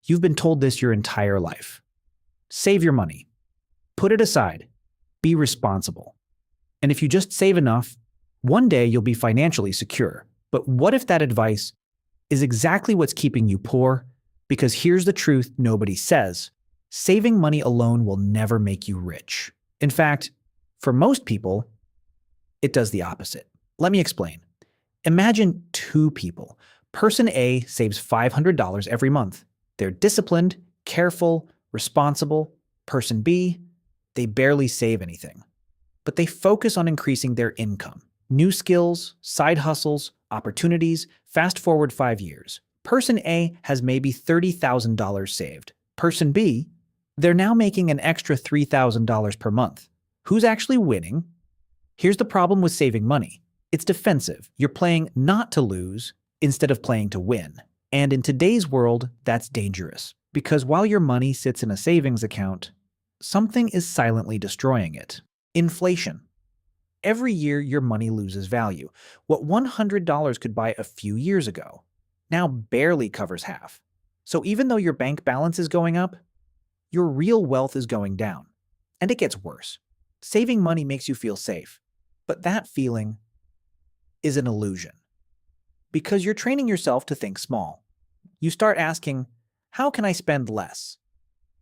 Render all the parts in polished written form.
You've been told this your entire life. Save your money. Put it aside. Be responsible. And if you just save enough, one day you'll be financially secure. But what if that advice is exactly what's keeping you poor? Because here's the truth nobody says. Saving money alone will never make you rich. In fact, for most people, it does the opposite. Let me explain. Imagine two people. Person A saves $500 every month. They're disciplined, careful, responsible. Person B, they barely save anything. But they focus on increasing their income. New skills, side hustles, opportunities. Fast forward 5 years. Person A has maybe $30,000 saved. Person B, they're now making an extra $3,000 per month. Who's actually winning? Here's the problem with saving money. It's defensive. You're playing not to lose instead of playing to win. And in today's world, that's dangerous. Because while your money sits in a savings account, something is silently destroying it. Inflation. Every year, your money loses value. What $100 could buy a few years ago now barely covers half. So even though your bank balance is going up, your real wealth is going down. And it gets worse. Saving money makes you feel safe. But that feeling is an illusion. Because you're training yourself to think small. You start asking, how can I spend less?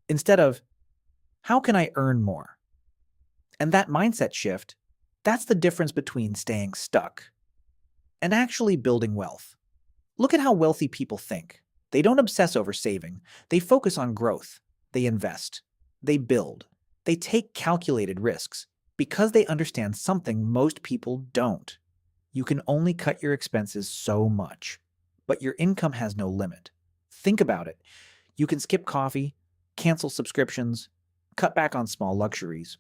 Instead of, how can I earn more? And that mindset shift, that's the difference between staying stuck and actually building wealth. Look at how wealthy people think. They don't obsess over saving. They focus on growth. They invest. They build. They take calculated risks because they understand something most people don't. You can only cut your expenses so much, but your income has no limit. Think about it. You can skip coffee, cancel subscriptions, cut back on small luxuries.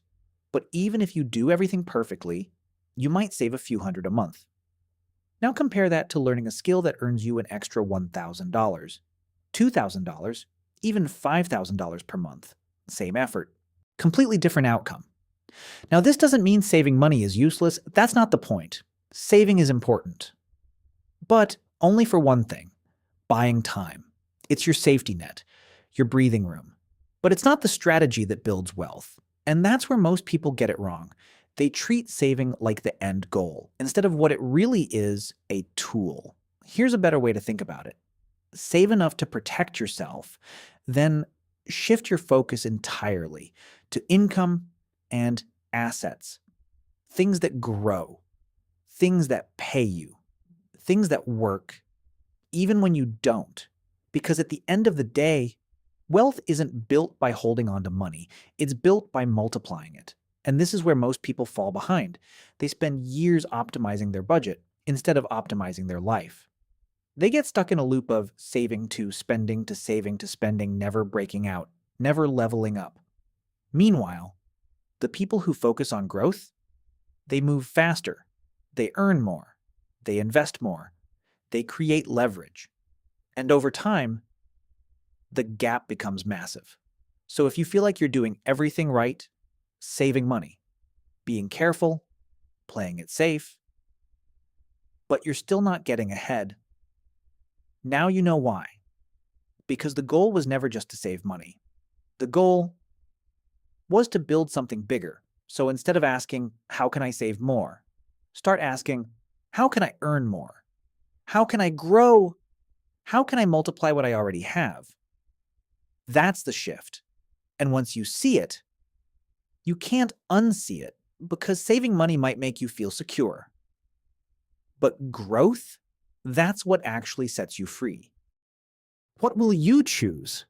But even if you do everything perfectly, you might save a few hundred a month. Now compare that to learning a skill that earns you an extra $1,000, $2,000, even $5,000 per month. Same effort. Completely different outcome. Now this doesn't mean saving money is useless. That's not the point. Saving is important. But only for one thing, buying time. It's your safety net, your breathing room. But it's not the strategy that builds wealth. And that's where most people get it wrong. They treat saving like the end goal, instead of what it really is, a tool. Here's a better way to think about it. Save enough to protect yourself, then shift your focus entirely to income and assets. Things that grow, things that pay you, things that work, even when you don't. Because at the end of the day, wealth isn't built by holding on to money. It's built by multiplying it. And this is where most people fall behind. They spend years optimizing their budget instead of optimizing their life. They get stuck in a loop of saving to spending to saving to spending, never breaking out, never leveling up. Meanwhile, the people who focus on growth, they move faster, they earn more, they invest more, they create leverage. And over time, the gap becomes massive. So if you feel like you're doing everything right, saving money, being careful, playing it safe, but you're still not getting ahead, now you know why. Because the goal was never just to save money. The goal was to build something bigger. So instead of asking, how can I save more? Start asking, how can I earn more? How can I grow? How can I multiply what I already have? That's the shift. And once you see it, you can't unsee it, because saving money might make you feel secure. But growth, that's what actually sets you free. What will you choose?